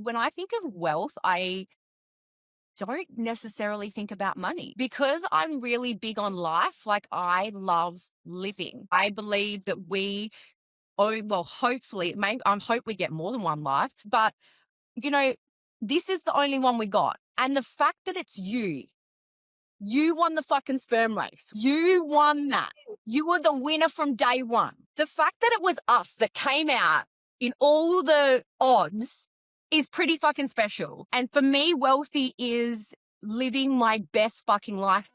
when I think of wealth, I don't necessarily think about money because I'm really big on life. Like, I love living. I believe that hopefully, maybe I hope we get more than one life, but you know, this is the only one we got. And the fact that it's you won the fucking sperm race. You won that. You were the winner from day one. The fact that it was us that came out in all the odds is pretty fucking special. And for me, wealthy is living my best fucking life.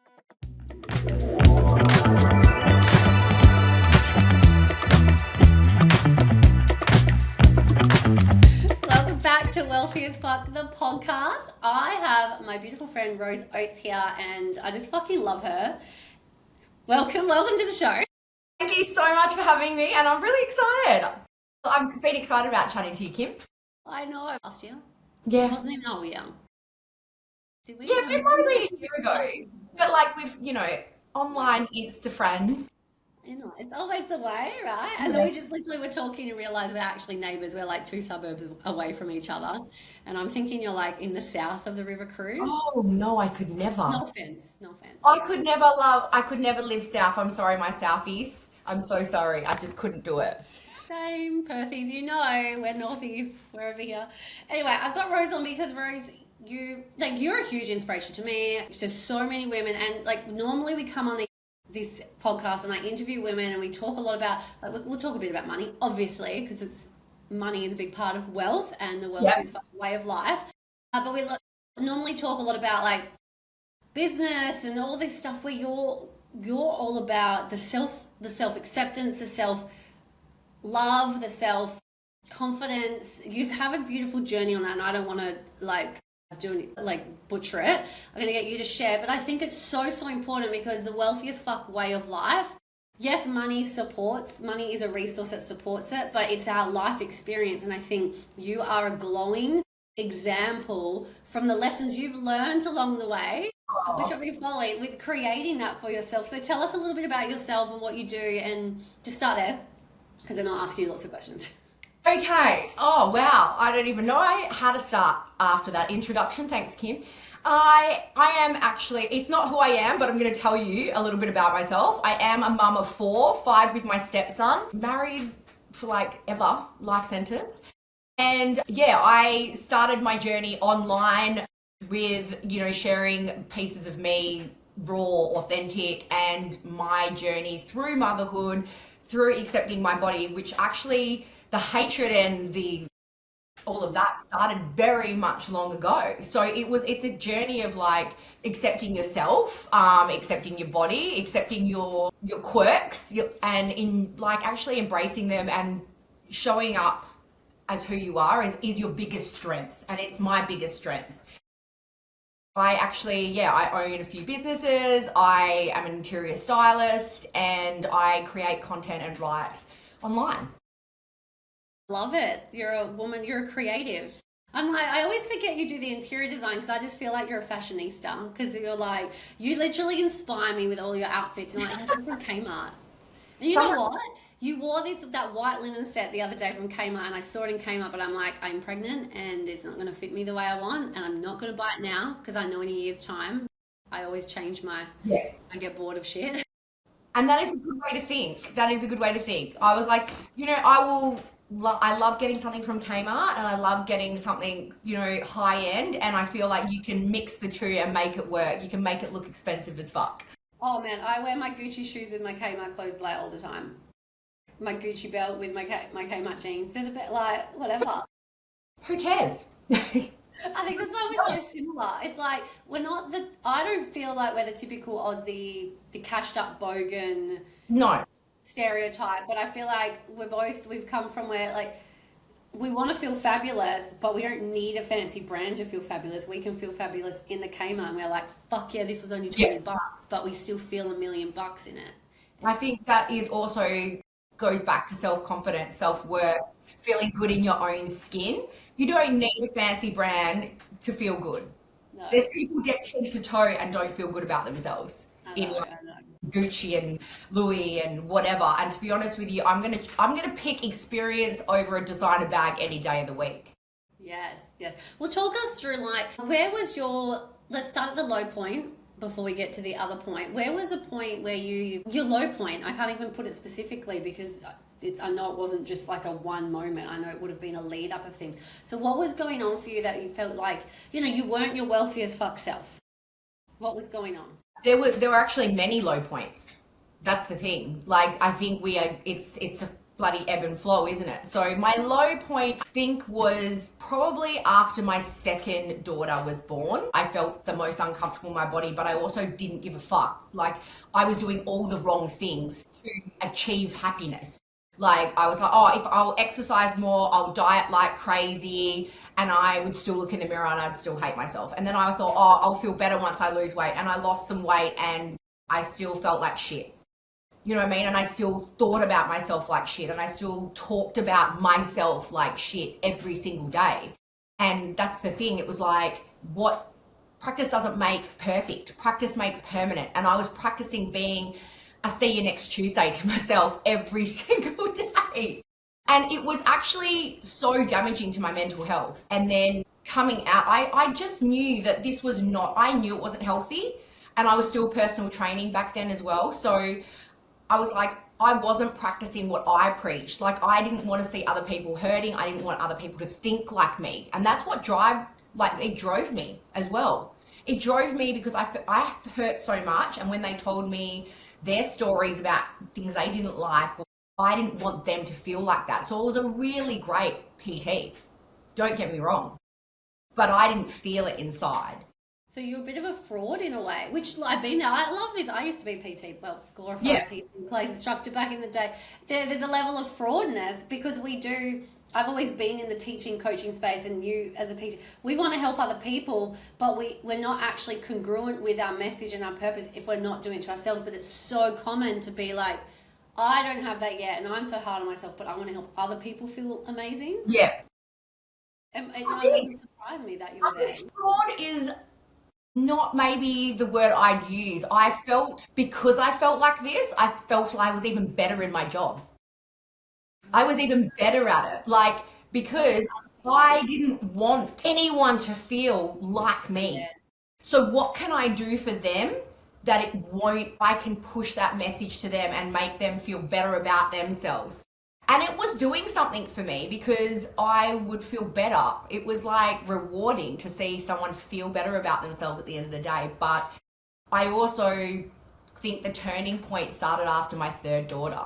Welcome back to Wealthy as Fuck, the podcast. I have my beautiful friend Rose Oates here, and I just fucking love her. Welcome to the show. Thank you so much for having me, and I'm really excited. I've been excited about chatting to you, Kim. I know. Last year? Yeah. It wasn't even a year. Did we? Yeah, it might have been a year ago. But like with, online Insta friends. It's always the way, right? And then we just literally were talking and realised we're actually neighbours. We're like 2 suburbs away from each other. And I'm thinking you're like in the south of the River Cruise. Oh no, I could never. No offence. I could never live south. I'm sorry, my southies. I'm so sorry. I just couldn't do it. Same, Perthies, we're northies, we're over here. Anyway, I've got Rose on because Rose, you're a huge inspiration to me, to so many women, and like normally we come on this podcast and I interview women and we talk a lot about, we'll talk a bit about money, obviously, because money is a big part of wealth and the wealth is a way of life. But we normally talk a lot about like business and all this stuff where you're all about the self-acceptance, the self-love, the self-confidence. You have a beautiful journey on that, and I don't want to butcher it. I'm going to get you to share, but I think it's so important because the wealthiest fuck way of life, yes, money is a resource that supports it, but it's our life experience. And I think you are a glowing example from the lessons you've learned along the way, which I'll be following, with creating that for yourself. So tell us a little bit about yourself and what you do, and just start there, because then I'll ask you lots of questions. Okay. Oh, wow. I don't even know how to start after that introduction. Thanks, Kim. I am actually, it's not who I am, but I'm going to tell you a little bit about myself. I am a mum of 4, 5 with my stepson, married for like ever, life sentence. And yeah, I started my journey online with, sharing pieces of me, raw, authentic, and my journey through motherhood, through accepting my body, which actually the hatred and all of that started very much long ago. So it's a journey of like accepting yourself, accepting your body, accepting your quirks, and in like actually embracing them and showing up as who you are is your biggest strength. And it's my biggest strength. I own a few businesses. I am an interior stylist, and I create content and write online. Love it. You're a woman, you're a creative. I always forget you do the interior design because I just feel like you're a fashionista, because you literally inspire me with all your outfits. And I'm from Kmart. And you know what? You wore that white linen set the other day from Kmart, and I saw it in Kmart, but I'm like, I'm pregnant and it's not going to fit me the way I want, and I'm not going to buy it now because I know in a year's time, I always change I get bored of shit. And that is a good way to think. I was like, I love getting something from Kmart, and I love getting something, high end, and I feel like you can mix the two and make it work. You can make it look expensive as fuck. Oh man, I wear my Gucci shoes with my Kmart clothes like all the time. My Gucci belt with my Kmart jeans. They're the bit like, whatever. Who cares? I think that's why we're so similar. It's like, I don't feel like we're the typical Aussie, the cashed up bogan. No. Stereotype, but I feel like we've come from where like we want to feel fabulous, but we don't need a fancy brand to feel fabulous. We can feel fabulous in the Kmart, and we're like, fuck yeah, this was only $20, but we still feel $1 million in it. I think that is also goes back to self-confidence, self-worth, feeling good in your own skin. You don't need a fancy brand to feel good. No. There's people decked head to toe and don't feel good about themselves. I know. Gucci and Louis and whatever. And to be honest with you, I'm gonna pick experience over a designer bag any day of the week. Yes, yes. Well, talk us through like where was your, let's start at the low point before we get to the other point. Where was the point where your low point? I can't even put it specifically because I know it wasn't just like a one moment. I know it would have been a lead up of things. So what was going on for you that you felt like, you know, you weren't your wealthiest fuck self? What was going on? There were actually many low points. That's the thing. Like I think it's a bloody ebb and flow, isn't it? So my low point I think was probably after my second daughter was born. I felt the most uncomfortable in my body, but I also didn't give a fuck. Like I was doing all the wrong things to achieve happiness. Like I was like, oh, if I'll exercise more, I'll diet like crazy, and I would still look in the mirror and I'd still hate myself. And then I thought, oh, I'll feel better once I lose weight, and I lost some weight and I still felt like shit. You know what I mean? And I still thought about myself like shit, and I still talked about myself like shit every single day. And that's the thing. It was like, what practice doesn't make perfect. Practice makes permanent. And I was practicing being a see you next Tuesday to myself every single day. And it was actually so damaging to my mental health. And then coming out, I just knew that this was not, I knew it wasn't healthy. And I was still personal training back then as well. So I was like, I wasn't practicing what I preached. Like I didn't want to see other people hurting. I didn't want other people to think like me. And that's what it drove me as well. It drove me because I hurt so much. And when they told me their stories about things they didn't like, I didn't want them to feel like that. So it was a really great PT. Don't get me wrong. But I didn't feel it inside. So you're a bit of a fraud in a way, which I've been there. I love this. I used to be a PT, well, glorified PT place instructor back in the day. There's a level of fraudness because I've always been in the teaching, coaching space, and you as a PT, we want to help other people, but we're not actually congruent with our message and our purpose if we're not doing it to ourselves. But it's so common to be like, I don't have that yet, and I'm so hard on myself, but I want to help other people feel amazing. Yeah. And it doesn't surprise me that you were there. Fraud is not maybe the word I'd use. Because I felt like this, I felt like I was even better in my job. I was even better at it. Like, because I didn't want anyone to feel like me. Yeah. So what can I do for them that I can push that message to them and make them feel better about themselves? And it was doing something for me because I would feel better. It was like rewarding to see someone feel better about themselves at the end of the day. But I also think the turning point started after my third daughter.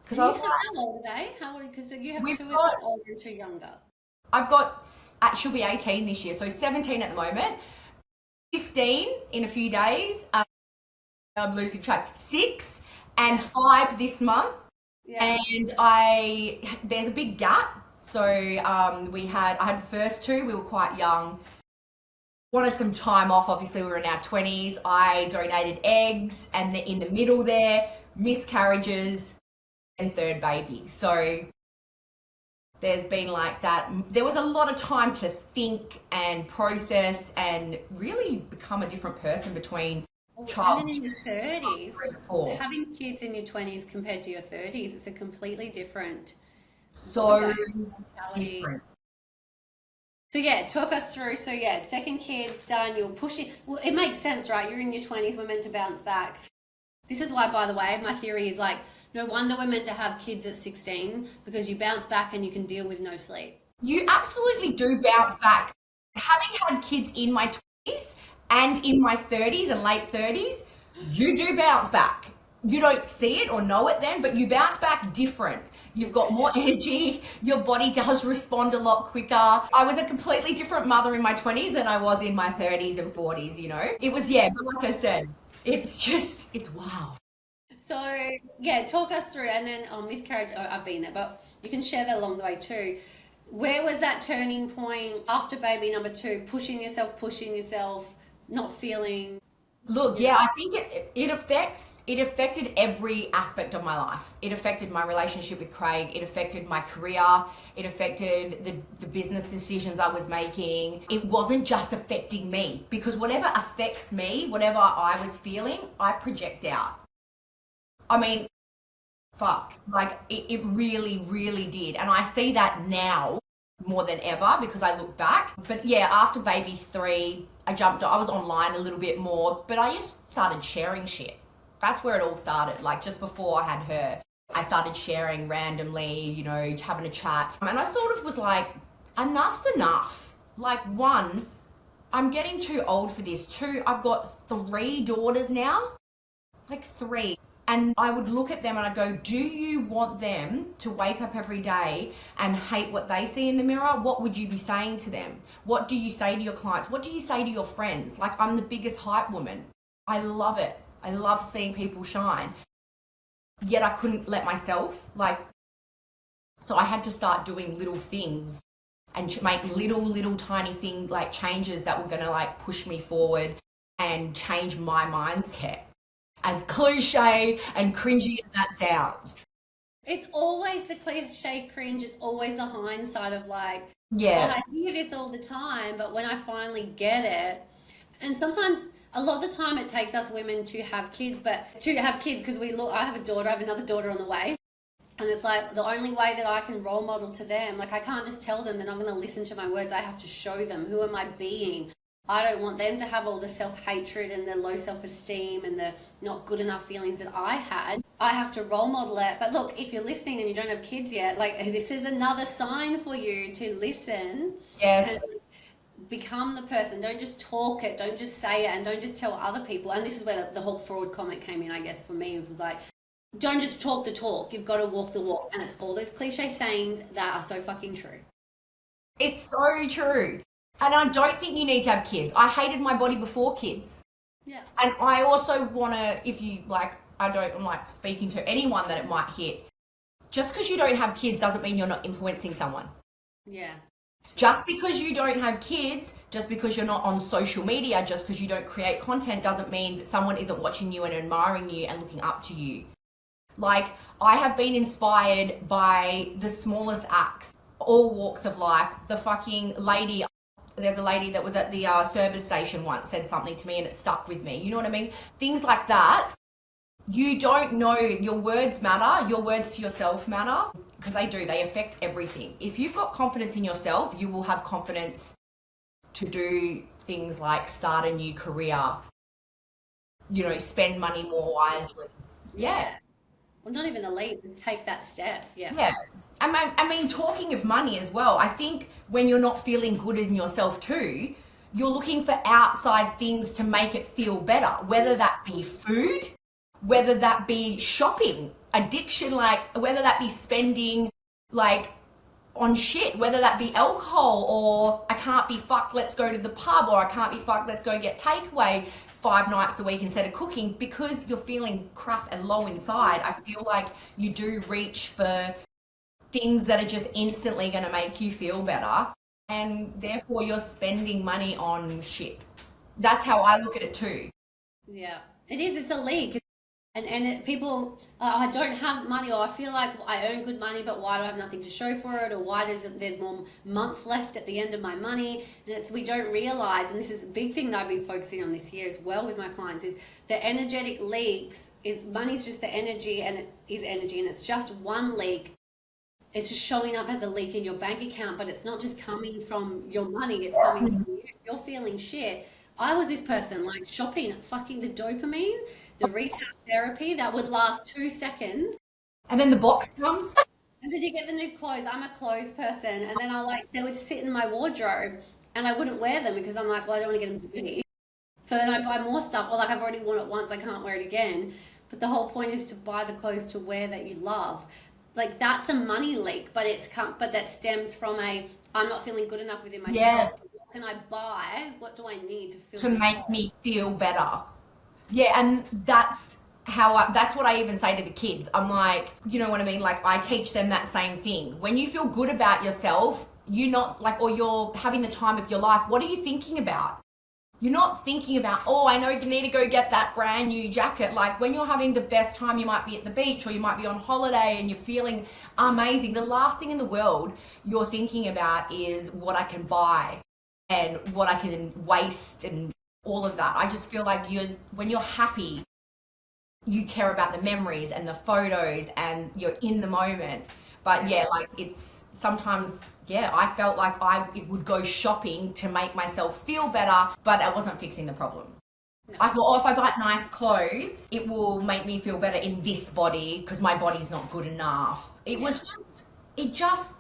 Because I was like, how old are they? How old? Because you have two older and two younger. She'll be 18 this year, so 17 at the moment. 15 in a few days. I'm losing track. 6 and 5 this month. Yeah. And there's a big gap. So I had the first two, we were quite young. Wanted some time off, obviously we were in our 20s. I donated eggs, and in the middle there, miscarriages and third baby. So there's been like that. There was a lot of time to think and process and really become a different person between child. And then in your 30s, having kids in your 20s compared to your 30s, it's a completely different mentality. Different. So yeah, talk us through. So yeah, second kid done, you're pushing. Well, it makes sense, right? You're in your 20s, we're meant to bounce back. This is why, by the way, my theory is like, no wonder we're meant to have kids at 16 because you bounce back and you can deal with no sleep. You absolutely do bounce back. Having had kids in my 20s and in my 30s and late 30s, you do bounce back. You don't see it or know it then, but you bounce back different. You've got more energy. Your body does respond a lot quicker. I was a completely different mother in my 20s than I was in my 30s and 40s, you know? It was, but like I said, it's wow. So yeah, talk us through, and then miscarriage, I've been there, but you can share that along the way too. Where was that turning point after baby number 2, pushing yourself, not feeling? Look, yeah, I think it affected every aspect of my life. It affected my relationship with Craig. It affected my career. It affected the business decisions I was making. It wasn't just affecting me, because whatever affects me, whatever I was feeling, I project out. I mean, fuck, like it really, really did. And I see that now more than ever because I look back. But yeah, after baby 3, I was online a little bit more, but I just started sharing shit. That's where it all started. Like just before I had her, I started sharing randomly, you know, having a chat. And I sort of was like, enough's enough. Like, 1, I'm getting too old for this. 2, I've got 3 daughters now. Like 3. And I would look at them and I'd go, do you want them to wake up every day and hate what they see in the mirror? What would you be saying to them? What do you say to your clients? What do you say to your friends? Like, I'm the biggest hype woman. I love it. I love seeing people shine. Yet I couldn't let myself, so I had to start doing little things and make little tiny thing, like changes that were going to like push me forward and change my mindset. As cliche and cringy as that sounds. It's always the cliche cringe. It's always the hindsight of like, yeah, oh, I hear this all the time, but when I finally get it, and sometimes a lot of the time it takes us women to have kids, because I have a daughter, I have another daughter on the way. And it's like the only way that I can role model to them, like I can't just tell them that I'm going to listen to my words. I have to show them who am I being. I don't want them to have all the self-hatred and the low self-esteem and the not good enough feelings that I had. I have to role model it. But look, if you're listening and you don't have kids yet, like this is another sign for you to listen. Yes. And become the person. Don't just talk it. Don't just say it, and don't just tell other people. And this is where the whole fraud comment came in, I guess, for me. It was like, don't just talk the talk. You've got to walk the walk. And it's all those cliche sayings that are so fucking true. It's so true. And I don't think you need to have kids. I hated my body before kids. Yeah. And I also want to, if you like, I'm like speaking to anyone that it might hit. Just because you don't have kids doesn't mean you're not influencing someone. Yeah. Just because you don't have kids, just because you're not on social media, just because you don't create content doesn't mean that someone isn't watching you and admiring you and looking up to you. Like, I have been inspired by the smallest acts, all walks of life. The fucking lady, there's a lady that was at the service station once said something to me and it stuck with me. You know what I mean? Things like that. You don't know, your words matter, your words to yourself matter, because they do, they affect everything. If you've got confidence in yourself, you will have confidence to do things like start a new career, you know, spend money more wisely. Yeah. Well, not even a leap, just take that step. Yeah. Yeah. I mean, talking of money as well, I think when you're not feeling good in yourself too, you're looking for outside things to make it feel better, whether that be food, whether that be shopping, addiction, like whether that be spending like on shit, whether that be alcohol, or I can't be fucked, let's go to the pub, or I can't be fucked, let's go get takeaway 5 nights a week instead of cooking, because you're feeling crap and low inside. I feel like you do reach for things that are just instantly going to make you feel better, and therefore you're spending money on shit. That's how I look at it too. Yeah. It is, it's a leak. People, I don't have money, or I feel like I earn good money, but why do I have nothing to show for it? Or why there's more month left at the end of my money? And we don't realize, and this is a big thing that I've been focusing on this year as well with my clients, is the energetic leaks. Is money's just the energy, and it is energy, and it's just one leak. It's just showing up as a leak in your bank account, but it's not just coming from your money, it's coming from you. If you're feeling shit. I was this person, like shopping, fucking the dopamine, the retail therapy that would last 2 seconds. And then the box comes. And then you get the new clothes. I'm a clothes person. And then they would sit in my wardrobe and I wouldn't wear them because I'm like, well, I don't want to get them dirty. So then I buy more stuff, or like I've already worn it once, I can't wear it again. But the whole point is to buy the clothes to wear that you love. Like that's a money leak, but that stems from I'm not feeling good enough within myself. Yes. What can I buy? What do I need to feel to make me feel better? Yeah, and that's what I even say to the kids. I'm like, you know what I mean? Like I teach them that same thing. When you feel good about yourself, you're not like, or you're having the time of your life, what are you thinking about? You're not thinking about, oh, I know you need to go get that brand new jacket. Like when you're having the best time, you might be at the beach or you might be on holiday and you're feeling amazing. The last thing in the world you're thinking about is what I can buy and what I can waste and all of that. I just feel like when you're happy, you care about the memories and the photos and you're in the moment. But yeah, like it's sometimes, yeah, I felt like it would go shopping to make myself feel better, but that wasn't fixing the problem. No. I thought, oh, if I buy nice clothes, it will make me feel better in this body because my body's not good enough. It just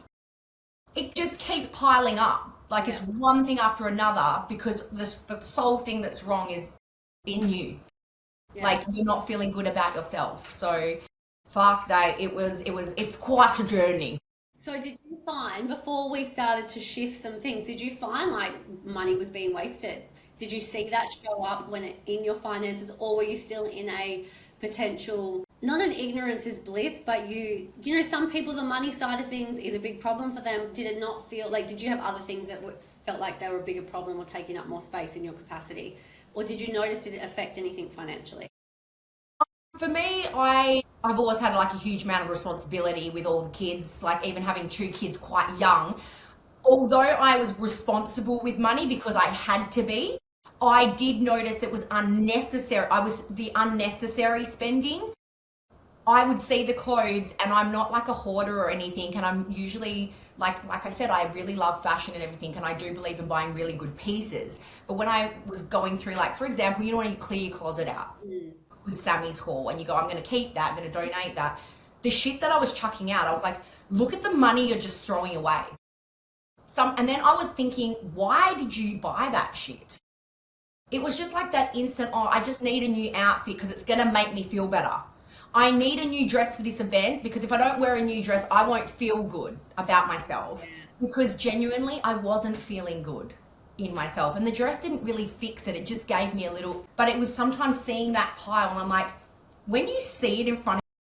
keeps piling up. Like it's one thing after another because the sole thing that's wrong is in you. Yeah. Like you're not feeling good about yourself. So fuck that. It's quite a journey. So did you find, before we started to shift some things, did you find like money was being wasted? Did you see that show up in your finances, or were you still in a potential, not an ignorance is bliss, but you know, some people, the money side of things is a big problem for them. Did it not feel like, did you have other things that felt like they were a bigger problem or taking up more space in your capacity? Or did you notice, did it affect anything financially? For me, I've always had like a huge amount of responsibility with all the kids, like even having 2 kids quite young. Although I was responsible with money because I had to be, I did notice that was unnecessary. I was the unnecessary spending. I would see the clothes, and I'm not like a hoarder or anything, and I'm usually like I said, I really love fashion and everything, and I do believe in buying really good pieces. But when I was going through, like for example, you know when you clear your closet out with Sammy's haul and you go, I'm going to keep that, I'm going to donate that. The shit that I was chucking out, I was like, look at the money you're just throwing away. And then I was thinking, why did you buy that shit? It was just like that instant, oh, I just need a new outfit because it's going to make me feel better. I need a new dress for this event because if I don't wear a new dress, I won't feel good about myself. Because genuinely, I wasn't feeling good in myself. And the dress didn't really fix it. It just gave me a little, but it was sometimes seeing that pile and I'm like, when you see it in front of